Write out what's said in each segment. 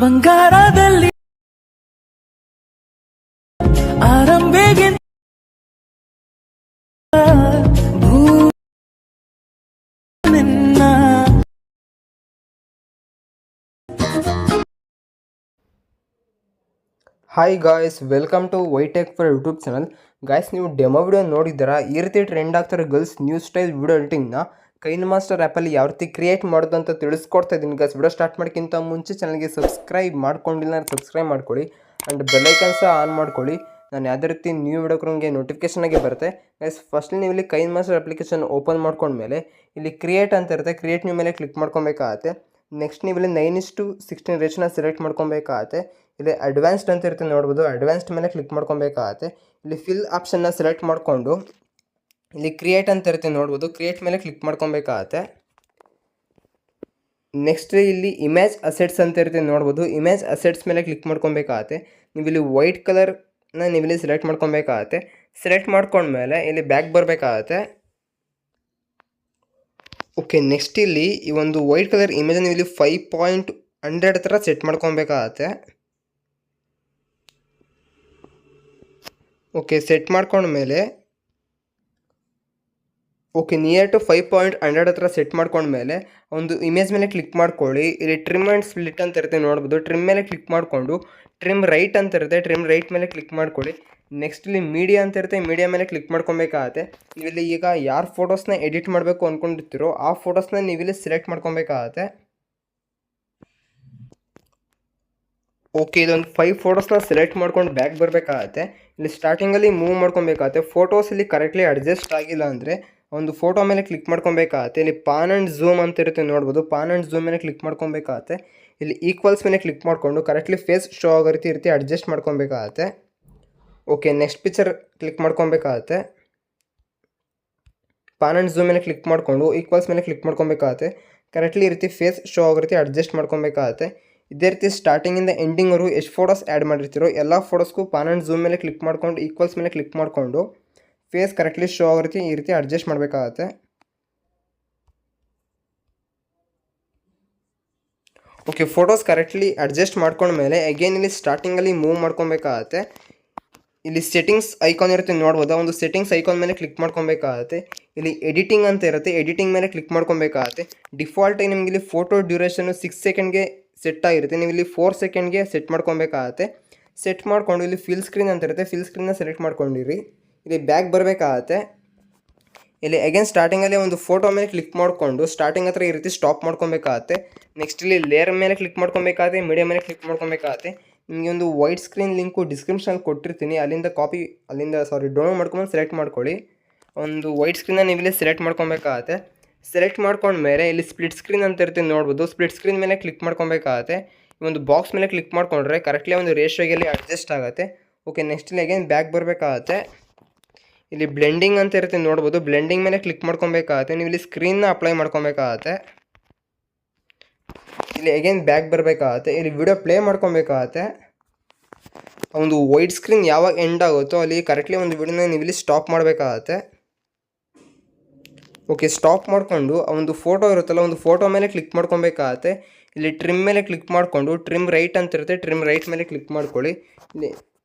ಬಂಗಾರದಲ್ಲಿ ಆರಂಭೆಗೆ hi guys, welcome to ವೈಟೆಕ್ for YouTube channel. Guys, ನೀವು ಡೆಮೋ ವಿಡಿಯೋ ನೋಡಿದ್ದೀರಾ? ಈ ರೀತಿ ಟ್ರೆಂಡ್ ಆಗ್ತಾರೆ ಗರ್ಲ್ಸ್ ನ್ಯೂ ಸ್ಟೈಲ್ ವಿಡಿಯೋ ಎಡಿಟಿಂಗ್ನ ಕೈನ್ ಮಾಸ್ಟರ್ ಆ್ಯಪಲ್ಲಿ ಯಾವ ರೀತಿ ಕ್ರಿಯೇಟ್ ಮಾಡೋದು ಅಂತ ತಿಳಿಸ್ಕೊಡ್ತಾ ಇದ್ದೀನಿ. ಗಾಯ್ಸ್, ವಿಡಿಯೋ ಸ್ಟಾರ್ಟ್ ಮಾಡೋಕ್ಕಿಂತ ಮುಂಚೆ ಚಾನಲ್ಗೆ ಸಬ್ಸ್ಕ್ರೈಬ್ ಮಾಡ್ಕೊಂಡಿಲ್ಲ ಅಂದರೆ ಸಬ್ಸ್ಕ್ರೈಬ್ ಮಾಡ್ಕೊಳ್ಳಿ ಆ್ಯಂಡ್ ಬೆಲ್ಲೈಕನ್ ಸಹ ಆನ್ ಮಾಡ್ಕೊಳ್ಳಿ. ನಾನು ಯಾವುದೇ ರೀತಿ ನ್ಯೂ ವಿಡಿಯೋ ನಿಮಗೆ ನೋಟಿಫಿಕೇಶನ್ ಆಗಿ ಬರುತ್ತೆ. ಗೈಸ್, ಫಸ್ಟ್ಲಿ ನೀವು ಇಲ್ಲಿ ಕೈನ್ ಮಾಸ್ಟರ್ ಅಪ್ಲಿಕೇಶನ್ ಓಪನ್ ಮಾಡ್ಕೊಂಡ್ಮೇಲೆ ಇಲ್ಲಿ ಕ್ರಿಯೇಟ್ ಅಂತ ಇರುತ್ತೆ. ಕ್ರಿಯೇಟ್ ನ್ಯೂ ಮೇಲೆ ಕ್ಲಿಕ್ ಮಾಡ್ಕೊಬೇಕಾಗತ್ತೆ. ನೆಕ್ಸ್ಟ್ ನೀವು ಇಲ್ಲಿ 9:16 ರೇಷನ್ನ ಸೆಲೆಕ್ಟ್ ಮಾಡ್ಕೊಬೇಕಾಗತ್ತೆ. ಇಲ್ಲಿ ಅಡ್ವಾನ್ಸ್ಡ್ ಅಂತ ಇರುತ್ತೆ ನೋಡ್ಬೋದು. ಅಡ್ವಾನ್ಸ್ಡ್ ಮೇಲೆ ಕ್ಲಿಕ್ ಮಾಡ್ಕೊಬೇಕಾಗತ್ತೆ. ಇಲ್ಲಿ ಫಿಲ್ ಆಪ್ಷನ್ನ ಸೆಲೆಕ್ಟ್ ಮಾಡಿಕೊಂಡು ಇಲ್ಲಿ ಕ್ರಿಯೇಟ್ ಅಂತ ಇರುತ್ತೆ ನೋಡ್ಬೋದು. ಕ್ರಿಯೇಟ್ ಮೇಲೆ ಕ್ಲಿಕ್ ಮಾಡ್ಕೊಬೇಕಾಗತ್ತೆ. ನೆಕ್ಸ್ಟ್ ಇಲ್ಲಿ ಇಮೇಜ್ ಅಸೆಟ್ಸ್ ಅಂತ ಇರುತ್ತೆ ನೋಡ್ಬೋದು. ಇಮೇಜ್ ಅಸೆಟ್ಸ್ ಮೇಲೆ ಕ್ಲಿಕ್ ಮಾಡ್ಕೊಬೇಕಾಗತ್ತೆ. ನೀವು ಇಲ್ಲಿ ವೈಟ್ ಕಲರ್ನ ನೀವಿಲ್ಲಿ ಸೆಲೆಕ್ಟ್ ಮಾಡ್ಕೊಬೇಕಾಗತ್ತೆ. ಸೆಲೆಕ್ಟ್ ಮಾಡ್ಕೊಂಡ್ಮೇಲೆ ಇಲ್ಲಿ ಬ್ಯಾಕ್ ಬರಬೇಕಾಗತ್ತೆ. ಓಕೆ, ನೆಕ್ಸ್ಟ್ ಇಲ್ಲಿ ಈ ಒಂದು ವೈಟ್ ಕಲರ್ ಇಮೇಜ್ ನೀವು ಇಲ್ಲಿ 5.100 ಥರ ಸೆಟ್ ಮಾಡ್ಕೊಬೇಕಾಗತ್ತೆ. ಓಕೆ, ಸೆಟ್ ಮಾಡ್ಕೊಂಡ್ಮೇಲೆ ನಿಯರ್ ಟು 5.100 ಹತ್ರ ಸೆಟ್ ಮಾಡ್ಕೊಂಡ್ಮೇಲೆ ಒಂದು ಇಮೇಜ್ ಮೇಲೆ ಕ್ಲಿಕ್ ಮಾಡ್ಕೊಳ್ಳಿ. ಇಲ್ಲಿ ಟ್ರಿಮ್ ಆ್ಯಂಡ್ ಸ್ಪ್ಲಿಟ್ ಅಂತ ಇರುತ್ತೆ ನೋಡ್ಬೋದು. ಟ್ರಿಮ್ ಮೇಲೆ ಕ್ಲಿಕ್ ಮಾಡಿಕೊಂಡು ಟ್ರಿಮ್ ರೈಟ್ ಅಂತ ಇರುತ್ತೆ. ಟ್ರಿಮ್ ರೈಟ್ ಮೇಲೆ ಕ್ಲಿಕ್ ಮಾಡ್ಕೊಳ್ಳಿ. ನೆಕ್ಸ್ಟ್ ಇಲ್ಲಿ ಮೀಡಿಯಾ ಅಂತ ಇರುತ್ತೆ. ಮೀಡಿಯಾ ಮೇಲೆ ಕ್ಲಿಕ್ ಮಾಡ್ಕೊಬೇಕಾಗತ್ತೆ. ನೀವಿಲ್ಲಿ ಈಗ ಯಾರು ಫೋಟೋಸ್ನ ಎಡಿಟ್ ಮಾಡಬೇಕು ಅಂದ್ಕೊಂಡಿರ್ತೀರೋ ಆ ಫೋಟೋಸ್ನ ನೀವಿಲ್ಲಿ ಸೆಲೆಕ್ಟ್ ಮಾಡ್ಕೊಬೇಕಾಗತ್ತೆ. ಓಕೆ, ಇದೊಂದು 5 ಫೋಟೋಸ್ನ ಸೆಲೆಕ್ಟ್ ಮಾಡ್ಕೊಂಡು ಬ್ಯಾಕ್ ಬರಬೇಕಾಗತ್ತೆ. ಇಲ್ಲಿ ಸ್ಟಾರ್ಟಿಂಗಲ್ಲಿ ಮೂವ್ ಮಾಡ್ಕೊಬೇಕಾಗತ್ತೆ. ಫೋಟೋಸ್ ಇಲ್ಲಿ ಕರೆಕ್ಟ್ಲಿ ಅಡ್ಜಸ್ಟ್ ಆಗಿಲ್ಲ ಅಂದರೆ ಒಂದು ಫೋಟೋ ಮೇಲೆ ಕ್ಲಿಕ್ ಮಾಡ್ಕೊಬೇಕಾಗತ್ತೆ. ಇಲ್ಲಿ ಪಾನ್ ಆ್ಯಂಡ್ ಝೂಮ್ ಅಂತ ಇರುತ್ತೆ ನೋಡ್ಬೋದು. ಪಾನ್ ಆ್ಯಂಡ್ ಝೂಮ್ ಮೇಲೆ ಕ್ಲಿಕ್ ಮಾಡ್ಕೊಬೇಕಾಗತ್ತೆ. ಇಲ್ಲಿ ಈಕ್ವಲ್ಸ್ ಮೇಲೆ ಕ್ಲಿಕ್ ಮಾಡಿಕೊಂಡು ಕರೆಕ್ಟ್ಲಿ ಫೇಸ್ ಶೋ ಆಗೋ ರೀತಿ ಅಡ್ಜಸ್ಟ್ ಮಾಡ್ಕೊಬೇಕಾಗತ್ತೆ. ಓಕೆ, ನೆಕ್ಸ್ಟ್ ಪಿಕ್ಚರ್ ಕ್ಲಿಕ್ ಮಾಡ್ಕೊಬೇಕಾಗತ್ತೆ. ಪಾನ್ ಆ್ಯಂಡ್ ಝೂಮ್ ಮೇಲೆ ಕ್ಲಿಕ್ ಮಾಡಿಕೊಂಡು ಈಕ್ವಲ್ಸ್ ಮೇಲೆ ಕ್ಲಿಕ್ ಮಾಡ್ಕೊಬೇಕಾಗತ್ತೆ. ಕರೆಕ್ಟ್ಲಿ ಈ ರೀತಿ ಫೇಸ್ ಶೋ ಆಗೋ ರೀತಿ ಅಡ್ಜಸ್ಟ್ ಮಾಡ್ಕೊಬೇಕಾಗತ್ತೆ. ಇದೇ ರೀತಿ ಸ್ಟಾರ್ಟಿಂಗಿಂದ ಎಂಡಿಂಗ್ವರೆಗೂ ಎಷ್ಟು ಫೋಟೋಸ್ ಆ್ಯಡ್ ಮಾಡಿರ್ತೀರೋ ಎಲ್ಲ ಫೋಟೋಸ್ಗೂ ಪಾನ್ ಆ್ಯಂಡ್ ಝೂಮ್ ಮೇಲೆ ಕ್ಲಿಕ್ ಮಾಡ್ಕೊಂಡು ಈಕ್ವಲ್ಸ್ ಮೇಲೆ ಕ್ಲಿಕ್ ಮಾಡಿಕೊಂಡು ಫೇಸ್ ಕರೆಕ್ಟ್ಲಿ ಶೋ ಆಗೋ ರೀತಿ ಈ ರೀತಿ ಅಡ್ಜಸ್ಟ್ ಮಾಡಬೇಕಾಗತ್ತೆ. ಓಕೆ, ಫೋಟೋಸ್ ಕರೆಕ್ಟ್ಲಿ ಅಡ್ಜಸ್ಟ್ ಮಾಡ್ಕೊಂಡ್ಮೇಲೆ ಅಗೇನ್ ಇಲ್ಲಿ ಸ್ಟಾರ್ಟಿಂಗಲ್ಲಿ ಮೂವ್ ಮಾಡ್ಕೊಬೇಕಾಗತ್ತೆ. ಇಲ್ಲಿ ಸೆಟ್ಟಿಂಗ್ಸ್ ಐಕಾನ್ ಇರುತ್ತೆ ನೋಡ್ಬೋದು. ಒಂದು ಸೆಟ್ಟಿಂಗ್ಸ್ ಐಕಾನ್ ಮೇಲೆ ಕ್ಲಿಕ್ ಮಾಡ್ಕೊಬೇಕಾಗತ್ತೆ. ಇಲ್ಲಿ ಎಡಿಟಿಂಗ್ ಅಂತ ಇರುತ್ತೆ. ಎಡಿಟಿಂಗ್ ಮೇಲೆ ಕ್ಲಿಕ್ ಮಾಡ್ಕೊಬೇಕಾಗತ್ತೆ. ಡಿಫಾಲ್ಟಾಗಿ ನಿಮಗೆ ಇಲ್ಲಿ ಫೋಟೋ ಡ್ಯೂರೇಷನ್ನು 6 ಸೆಕೆಂಡ್ಗೆ ಸೆಟ್ ಆಗಿರುತ್ತೆ. ನೀವು ಇಲ್ಲಿ 4 ಸೆಕೆಂಡ್ಗೆ ಸೆಟ್ ಮಾಡ್ಕೊಬೇಕಾಗತ್ತೆ. ಸೆಟ್ ಮಾಡಿಕೊಂಡು ಇಲ್ಲಿ ಫಿಲ್ ಸ್ಕ್ರೀನ್ ಅಂತ ಇರುತ್ತೆ. ಫಿಲ್ ಸ್ಕ್ರೀನ್ನ ಸೆಲೆಕ್ಟ್ ಮಾಡ್ಕೊಂಡಿರಿ. ಇಲ್ಲಿ ಬ್ಯಾಕ್ ಬರಬೇಕಾಗತ್ತೆ. ಇಲ್ಲಿ ಅಗೇನ್ ಸ್ಟಾರ್ಟಿಂಗಲ್ಲಿ ಒಂದು ಫೋಟೋ ಮೇಲೆ ಕ್ಲಿಕ್ ಮಾಡಿಕೊಂಡು ಸ್ಟಾರ್ಟಿಂಗ್ ಹತ್ರ ಈ ರೀತಿ ಸ್ಟಾಪ್ ಮಾಡ್ಕೊಬೇಕಾಗತ್ತೆ. ನೆಕ್ಸ್ಟ್ ಇಲ್ಲಿ ಲೇಯರ್ ಮೇಲೆ ಕ್ಲಿಕ್ ಮಾಡ್ಕೊಬೇಕಾಗತ್ತೆ. ಮೀಡಿಯಾ ಮೇಲೆ ಕ್ಲಿಕ್ ಮಾಡ್ಕೊಬೇಕಾಗತ್ತೆ. ನಿಮಗೆ ಒಂದು ವೈಟ್ ಸ್ಕ್ರೀನ್ ಲಿಂಕು ಡಿಸ್ಕ್ರಿಪ್ಷನಲ್ಲಿ ಕೊಟ್ಟಿರ್ತೀನಿ. ಡೌನ್ಲೋಡ್ ಮಾಡ್ಕೊಂಡು ಸೆಲೆಕ್ಟ್ ಮಾಡ್ಕೊಳ್ಳಿ. ಒಂದು ವೈಟ್ ಸ್ಕ್ರೀನ್ನ ನೀವು ಇಲ್ಲಿ ಸೆಲೆಕ್ಟ್ ಮಾಡ್ಕೊಬೇಕಾಗತ್ತೆ. ಸೆಲೆಕ್ಟ್ ಮಾಡ್ಕೊಂಡ್ಮೇಲೆ ಇಲ್ಲಿ ಸ್ಪ್ಲಿಟ್ ಸ್ಕ್ರೀನ್ ಅಂತ ಇರುತ್ತೆ ನೋಡ್ಬೋದು. ಸ್ಪ್ಲಿಟ್ ಸ್ಕ್ರೀನ್ ಮೇಲೆ ಕ್ಲಿಕ್ ಮಾಡ್ಕೊಬೇಕಾಗತ್ತೆ. ಈ ಒಂದು ಬಾಕ್ಸ್ ಮೇಲೆ ಕ್ಲಿಕ್ ಮಾಡಿಕೊಂಡ್ರೆ ಕರೆಕ್ಟ್ಲಿ ಒಂದು ರೇಷಿಯೋಗೆ ಅಡ್ಜಸ್ಟ್ ಆಗುತ್ತೆ. ಓಕೆ, ನೆಕ್ಸ್ಟ್ ಇಲ್ಲಿ ಅಗೇನ್ ಬ್ಯಾಕ್ ಬರಬೇಕಾಗತ್ತೆ. ಇಲ್ಲಿ ಬ್ಲೆಂಡಿಂಗ್ ಅಂತ ಇರುತ್ತೆ ನೋಡ್ಬೋದು. ಬ್ಲೆಂಡಿಂಗ್ ಮೇಲೆ ಕ್ಲಿಕ್ ಮಾಡ್ಕೊಬೇಕಾಗತ್ತೆ. ನೀವು ಇಲ್ಲಿ ಸ್ಕ್ರೀನ್ನ ಅಪ್ಲೈ ಮಾಡ್ಕೊಬೇಕಾಗತ್ತೆ. ಇಲ್ಲಿ ಅಗೇನ್ ಬ್ಯಾಕ್ ಬರಬೇಕಾಗತ್ತೆ. ಇಲ್ಲಿ ವಿಡಿಯೋ ಪ್ಲೇ ಮಾಡ್ಕೊಬೇಕಾಗತ್ತೆ. ಒಂದು ವೈಟ್ ಸ್ಕ್ರೀನ್ ಯಾವಾಗ ಎಂಡ್ ಆಗುತ್ತೋ ಅಲ್ಲಿ ಕರೆಕ್ಟ್ಲಿ ಒಂದು ವಿಡಿಯೋನ ನೀವು ಇಲ್ಲಿ ಸ್ಟಾಪ್ ಮಾಡಬೇಕಾಗತ್ತೆ. ಓಕೆ, ಸ್ಟಾಪ್ ಮಾಡಿಕೊಂಡು ಒಂದು ಫೋಟೋ ಇರುತ್ತಲ್ಲ, ಒಂದು ಫೋಟೋ ಮೇಲೆ ಕ್ಲಿಕ್ ಮಾಡ್ಕೊಬೇಕಾಗತ್ತೆ. ಇಲ್ಲಿ ಟ್ರಿಮ್ ಮೇಲೆ ಕ್ಲಿಕ್ ಮಾಡಿಕೊಂಡು ಟ್ರಿಮ್ ರೈಟ್ ಅಂತ ಇರುತ್ತೆ. ಟ್ರಿಮ್ ರೈಟ್ ಮೇಲೆ ಕ್ಲಿಕ್ ಮಾಡ್ಕೊಳ್ಳಿ. ಇಲ್ಲಿ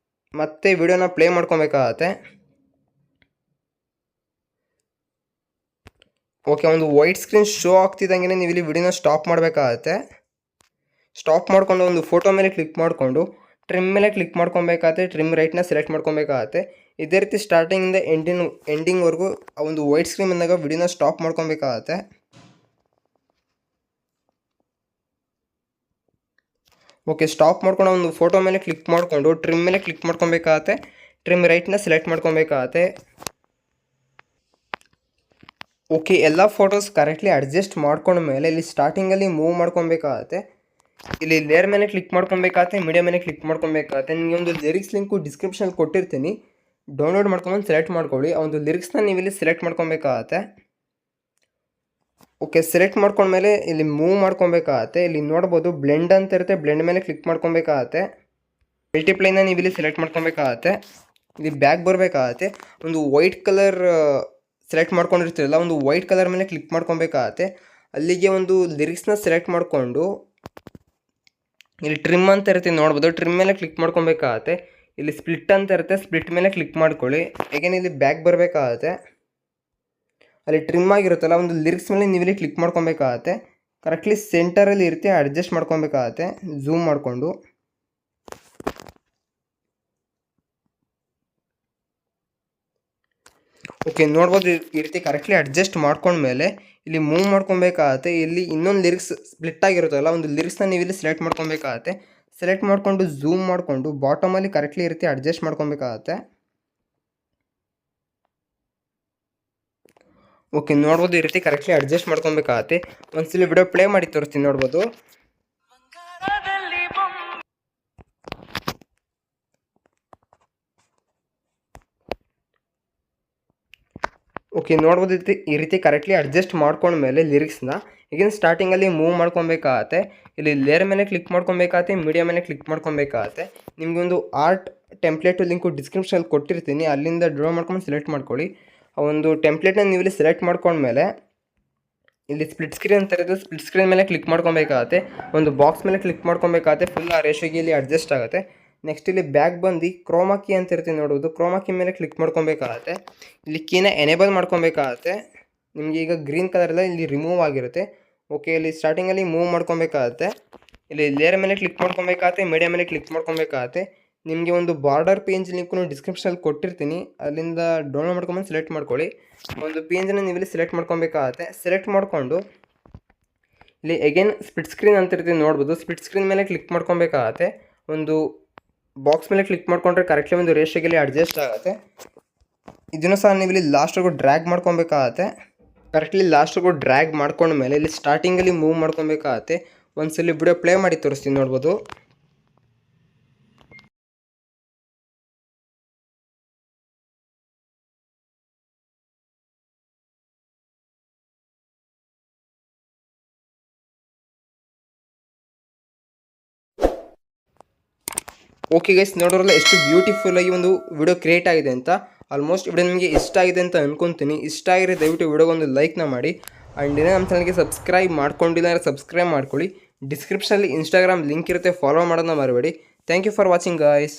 ಮತ್ತೆ ವಿಡಿಯೋನ ಪ್ಲೇ ಮಾಡ್ಕೊಬೇಕಾಗತ್ತೆ. ಓಕೆ, ಒಂದು ವೈಟ್ ಸ್ಕ್ರೀನ್ ಶೋ ಆಗ್ತಿದ್ದಂಗೆ ನೀವು ಇಲ್ಲಿ ವಿಡಿಯೋನ ಸ್ಟಾಪ್ ಮಾಡಬೇಕಾಗತ್ತೆ. ಸ್ಟಾಪ್ ಮಾಡಿಕೊಂಡು ಒಂದು ಫೋಟೋ ಮೇಲೆ ಕ್ಲಿಕ್ ಮಾಡಿಕೊಂಡು ಟ್ರಿಮ್ ಮೇಲೆ ಕ್ಲಿಕ್ ಮಾಡ್ಕೊಬೇಕಾಗತ್ತೆ. ಟ್ರಿಮ್ ರೈಟ್ನ ಸೆಲೆಕ್ಟ್ ಮಾಡ್ಕೊಬೇಕಾಗತ್ತೆ. ಇದೇ ರೀತಿ ಸ್ಟಾರ್ಟಿಂಗಿಂದ ಎಂಡಿಂಗ್ವರೆಗೂ ಆ ಒಂದು ವೈಟ್ ಸ್ಕ್ರೀನ್ ಬಂದಾಗ ವಿಡಿಯೋನ ಸ್ಟಾಪ್ ಮಾಡ್ಕೊಬೇಕಾಗತ್ತೆ. ಓಕೆ, ಸ್ಟಾಪ್ ಮಾಡ್ಕೊಂಡು ಒಂದು ಫೋಟೋ ಮೇಲೆ ಕ್ಲಿಕ್ ಮಾಡಿಕೊಂಡು ಟ್ರಿಮ್ ಮೇಲೆ ಕ್ಲಿಕ್ ಮಾಡ್ಕೊಬೇಕಾಗತ್ತೆ. ಟ್ರಿಮ್ ರೈಟ್ನ ಸೆಲೆಕ್ಟ್ ಮಾಡ್ಕೊಬೇಕಾಗತ್ತೆ. ಓಕೆ, ಎಲ್ಲ ಫೋಟೋಸ್ ಕರೆಕ್ಟ್ಲಿ ಅಡ್ಜಸ್ಟ್ ಮಾಡ್ಕೊಂಡ್ಮೇಲೆ ಇಲ್ಲಿ ಸ್ಟಾರ್ಟಿಂಗಲ್ಲಿ ಮೂವ್ ಮಾಡ್ಕೊಬೇಕಾಗತ್ತೆ. ಇಲ್ಲಿ ಲೇಯರ್ ಮೇಲೆ ಕ್ಲಿಕ್ ಮಾಡ್ಕೊಬೇಕಾಗತ್ತೆ. ಮೀಡಿಯಾ ಮೇಲೆ ಕ್ಲಿಕ್ ಮಾಡ್ಕೊಬೇಕಾಗತ್ತೆ. ನಿಮಗೆ ಒಂದು ಲಿರಿಕ್ಸ್ ಲಿಂಕು ಡಿಸ್ಕ್ರಿಪ್ಷನಲ್ಲಿ ಕೊಟ್ಟಿರ್ತೀನಿ. ಡೌನ್ಲೋಡ್ ಮಾಡ್ಕೊಂಡು ಸೆಲೆಕ್ಟ್ ಮಾಡ್ಕೊಳ್ಳಿ. ಆ ಒಂದು ಲಿರಿಕ್ಸ್ನ ನೀವು ಇಲ್ಲಿ ಸೆಲೆಕ್ಟ್ ಮಾಡ್ಕೊಬೇಕಾಗತ್ತೆ. ಓಕೆ, ಸೆಲೆಕ್ಟ್ ಮಾಡ್ಕೊಂಡ್ಮೇಲೆ ಇಲ್ಲಿ ಮೂವ್ ಮಾಡ್ಕೊಬೇಕಾಗತ್ತೆ. ಇಲ್ಲಿ ನೋಡ್ಬೋದು ಬ್ಲೆಂಡ್ ಅಂತ ಇರುತ್ತೆ. ಬ್ಲೆಂಡ್ ಮೇಲೆ ಕ್ಲಿಕ್ ಮಾಡ್ಕೊಬೇಕಾಗತ್ತೆ. ಮಲ್ಟಿಪ್ಲೈನ ನೀವು ಇಲ್ಲಿ ಸೆಲೆಕ್ಟ್ ಮಾಡ್ಕೊಬೇಕಾಗತ್ತೆ. ಇಲ್ಲಿ ಬ್ಯಾಕ್ ಬರಬೇಕಾಗತ್ತೆ. ಒಂದು ವೈಟ್ ಕಲರ್ ಸೆಲೆಕ್ಟ್ ಮಾಡ್ಕೊಂಡಿರ್ತೀರಲ್ಲ, ಒಂದು ವೈಟ್ ಕಲರ್ ಮೇಲೆ ಕ್ಲಿಕ್ ಮಾಡ್ಕೊಬೇಕಾಗತ್ತೆ. ಅಲ್ಲಿಗೆ ಒಂದು ಲಿರಿಕ್ಸ್ನ ಸೆಲೆಕ್ಟ್ ಮಾಡಿಕೊಂಡು ಇಲ್ಲಿ ಟ್ರಿಮ್ ಅಂತ ಇರುತ್ತೆ ನೋಡ್ಬೋದು, ಟ್ರಿಮ್ ಮೇಲೆ ಕ್ಲಿಕ್ ಮಾಡ್ಕೊಬೇಕಾಗತ್ತೆ. ಇಲ್ಲಿ ಸ್ಪ್ಲಿಟ್ ಅಂತ ಇರುತ್ತೆ, ಸ್ಪ್ಲಿಟ್ ಮೇಲೆ ಕ್ಲಿಕ್ ಮಾಡ್ಕೊಳ್ಳಿ. ಹೇಗೇನು ಇಲ್ಲಿ ಬ್ಯಾಕ್ ಬರಬೇಕಾಗತ್ತೆ. ಅಲ್ಲಿ ಟ್ರಿಮ್ ಆಗಿರುತ್ತಲ್ಲ ಒಂದು ಲಿರಿಕ್ಸ್ ಮೇಲೆ ನೀವು ಇಲ್ಲಿ ಕ್ಲಿಕ್ ಮಾಡ್ಕೊಬೇಕಾಗತ್ತೆ. ಕರೆಕ್ಟ್ಲಿ ಸೆಂಟರಲ್ಲಿ ಇರುತ್ತೆ, ಅಡ್ಜಸ್ಟ್ ಮಾಡ್ಕೊಬೇಕಾಗತ್ತೆ ಝೂಮ್ ಮಾಡಿಕೊಂಡು. ಓಕೆ, ನೋಡ್ಬೋದು ಈ ರೀತಿ ಕರೆಕ್ಟ್ಲಿ ಅಡ್ಜಸ್ಟ್ ಮಾಡ್ಕೊಂಡ್ಮೇಲೆ ಇಲ್ಲಿ ಮೂವ್ ಮಾಡ್ಕೊಬೇಕಾಗತ್ತೆ. ಇಲ್ಲಿ ಇನ್ನೊಂದು ಲಿರಿಕ್ಸ್ ಸ್ಪ್ಲಿಟ್ ಆಗಿರುತ್ತಲ್ಲ, ಒಂದು ಲಿರಿಕ್ಸ್ನ ನೀವು ಇಲ್ಲಿ ಸೆಲೆಕ್ಟ್ ಮಾಡ್ಕೊಬೇಕಾಗತ್ತೆ. ಸೆಲೆಕ್ಟ್ ಮಾಡಿಕೊಂಡು ಝೂಮ್ ಮಾಡಿಕೊಂಡು ಬಾಟಮಲ್ಲಿ ಕರೆಕ್ಟ್ಲಿ ಈ ರೀತಿ ಅಡ್ಜಸ್ಟ್ ಮಾಡ್ಕೊಬೇಕಾಗತ್ತೆ. ಓಕೆ, ನೋಡ್ಬೋದು ಈ ರೀತಿ ಕರೆಕ್ಟ್ಲಿ ಅಡ್ಜಸ್ಟ್ ಮಾಡ್ಕೊಬೇಕಾಗತ್ತೆ. ಒಂದ್ಸಲಿ ವಿಡಿಯೋ ಪ್ಲೇ ಮಾಡಿ ತೋರಿಸ್ತೀನಿ, ನೋಡ್ಬೋದು. ಓಕೆ, ನೋಡ್ಬೋದು ಈ ರೀತಿ ಕರೆಕ್ಟ್ಲಿ ಅಡ್ಜಸ್ಟ್ ಮಾಡ್ಕೊಂಡ್ಮೇಲೆ ಲಿರಿಕ್ಸ್ನ ಈಗಿನ ಸ್ಟಾರ್ಟಿಂಗಲ್ಲಿ ಮೂವ್ ಮಾಡ್ಕೊಬೇಕಾಗತ್ತೆ. ಇಲ್ಲಿ ಲೇಯರ್ ಮೇಲೆ ಕ್ಲಿಕ್ ಮಾಡ್ಕೊಬೇಕಾಗತ್ತೆ, ಮೀಡಿಯಾ ಮೇಲೆ ಕ್ಲಿಕ್ ಮಾಡ್ಕೊಬೇಕಾಗತ್ತೆ. ನಿಮಗೆ ಒಂದು ಆರ್ಟ್ ಟೆಂಪ್ಲೇಟು ಲಿಂಕು ಡಿಸ್ಕ್ರಿಪ್ಷನಲ್ಲಿ ಕೊಟ್ಟಿರ್ತೀನಿ, ಅಲ್ಲಿಂದ ಡ್ರಾ ಮಾಡ್ಕೊಂಡು ಸೆಲೆಕ್ಟ್ ಮಾಡ್ಕೊಳ್ಳಿ. ಆ ಒಂದು ಟೆಂಪ್ಲೇಟ್ನ ನೀವು ಇಲ್ಲಿ ಸೆಲೆಕ್ಟ್ ಮಾಡ್ಕೊಂಡ್ಮೇಲೆ ಇಲ್ಲಿ ಸ್ಪ್ಲಿಟ್ ಸ್ಕ್ರೀನ್ ಅಂತ ಇರೋದು, ಸ್ಪ್ಲಿಟ್ ಸ್ಕ್ರೀನ್ ಮೇಲೆ ಕ್ಲಿಕ್ ಮಾಡ್ಕೊಬೇಕಾಗತ್ತೆ. ಒಂದು ಬಾಕ್ಸ್ ಮೇಲೆ ಕ್ಲಿಕ್ ಮಾಡ್ಕೊಬೇಕಾಗತ್ತೆ, ಫುಲ್ ಆ ರೇಷಿಯೋಗೆ ಇಲ್ಲಿ ಅಡ್ಜಸ್ಟ್ ಆಗುತ್ತೆ. ನೆಕ್ಸ್ಟ್ ಇಲ್ಲಿ ಬ್ಯಾಕ್ ಬಂದು ಕ್ರೋಮಾ ಕೀ ಅಂತ ಇರ್ತೀವಿ ನೋಡೋದು, ಕ್ರೋಮಾ ಕೀ ಮೇಲೆ ಕ್ಲಿಕ್ ಮಾಡ್ಕೊಬೇಕಾಗತ್ತೆ. ಇಲ್ಲಿ ಕೀನ ಎನೇಬಲ್ ಮಾಡ್ಕೊಬೇಕಾಗತ್ತೆ. ನಿಮಗೆ ಈಗ ಗ್ರೀನ್ ಕಲರ್ ಎಲ್ಲ ಇಲ್ಲಿ ರಿಮೂವ್ ಆಗಿರುತ್ತೆ. ಓಕೆ, ಇಲ್ಲಿ ಸ್ಟಾರ್ಟಿಂಗಲ್ಲಿ ಮೂವ್ ಮಾಡ್ಕೊಬೇಕಾಗತ್ತೆ. ಇಲ್ಲಿ ಲೇಯರ್ ಮೇಲೆ ಕ್ಲಿಕ್ ಮಾಡ್ಕೊಬೇಕಾಗತ್ತೆ, ಮೀಡಿಯಾ ಮೇಲೆ ಕ್ಲಿಕ್ ಮಾಡ್ಕೊಬೇಕಾಗತ್ತೆ. ನಿಮಗೆ ಒಂದು ಬಾರ್ಡರ್ ಪೇಜ್ ಲಿಂಕು ಡಿಸ್ಕ್ರಿಪ್ಷನಲ್ಲಿ ಕೊಟ್ಟಿರ್ತೀನಿ, ಅಲ್ಲಿಂದ ಡೌನ್ಲೋಡ್ ಮಾಡ್ಕೊಂಬಂದು ಸೆಲೆಕ್ಟ್ ಮಾಡ್ಕೊಳ್ಳಿ. ಒಂದು ಪೇಜನ್ನು ನೀವು ಇಲ್ಲಿ ಸೆಲೆಕ್ಟ್ ಮಾಡ್ಕೊಬೇಕಾಗತ್ತೆ. ಸೆಲೆಕ್ಟ್ ಮಾಡಿಕೊಂಡು ಇಲ್ಲಿ ಎಗೇನ್ ಸ್ಪ್ಲಿಟ್ ಸ್ಕ್ರೀನ್ ಅಂತ ಇರ್ತೀವಿ ನೋಡ್ಬೋದು, ಸ್ಪ್ಲಿಟ್ ಸ್ಕ್ರೀನ್ ಮೇಲೆ ಕ್ಲಿಕ್ ಮಾಡ್ಕೊಬೇಕಾಗತ್ತೆ. ಒಂದು ಬಾಕ್ಸ್ ಮೇಲೆ ಕ್ಲಿಕ್ ಮಾಡಿಕೊಂಡ್ರೆ ಕರೆಕ್ಟ್ಲಿ ಒಂದು ರೇಷಿಯೋಗೆ ಅಡ್ಜಸ್ಟ್ ಆಗುತ್ತೆ. ಇದನ್ನು ಸಹ ನೀವು ಇಲ್ಲಿ ಲಾಸ್ಟ್ವರೆಗೂ ಡ್ರ್ಯಾಗ್ ಮಾಡ್ಕೊಬೇಕಾಗತ್ತೆ. ಕರೆಕ್ಟ್ಲಿ ಲಾಸ್ಟ್ವರೆಗೂ ಡ್ರ್ಯಾಗ್ ಮಾಡ್ಕೊಂಡ್ಮೇಲೆ ಇಲ್ಲಿ ಸ್ಟಾರ್ಟಿಂಗಲ್ಲಿ ಮೂವ್ ಮಾಡ್ಕೊಬೇಕಾಗತ್ತೆ. ಒಂದ್ಸಲಿ ವಿಡಿಯೋ ಪ್ಲೇ ಮಾಡಿ ತೋರಿಸ್ತೀನಿ, ನೋಡ್ಬೋದು. ಓಕೆ ಗೈಸ್, ನೋಡೋರಲ್ಲ ಎಷ್ಟು ಬ್ಯೂಟಿಫುಲ್ಲಾಗಿ ಒಂದು ವಿಡಿಯೋ ಕ್ರಿಯೇಟ್ ಆಗಿದೆ ಅಂತ. ಆಲ್ಮೋಸ್ಟ್ ವಿಡಿಯೋ ನಿಮಗೆ ಇಷ್ಟ ಆಗಿದೆ ಅಂತ ಅಂದ್ಕೊತೀನಿ. ಇಷ್ಟ ಆಗಿರೋ ದಯವಿಟ್ಟು ವಿಡಿಯೋಗೊಂದು ಲೈಕ್ನ ಮಾಡಿ. ಆ್ಯಂಡ್ ಇನ್ನೇ ನಮ್ಮ ಚಾನಲ್ಗೆ ಸಬ್ಸ್ಕ್ರೈಬ್ ಮಾಡ್ಕೊಂಡಿಲ್ಲ ಅಂದರೆ ಸಬ್ಸ್ಕ್ರೈಬ್ ಮಾಡ್ಕೊಳ್ಳಿ. ಡಿಸ್ಕ್ರಿಪ್ಷನಲ್ಲಿ ಇನ್ಸ್ಟಾಗ್ರಾಮ್ ಲಿಂಕ್ ಇರುತ್ತೆ, ಫಾಲೋ ಮಾಡೋದನ್ನ ಮರಿಬೇಡಿ. Thank you for watching guys.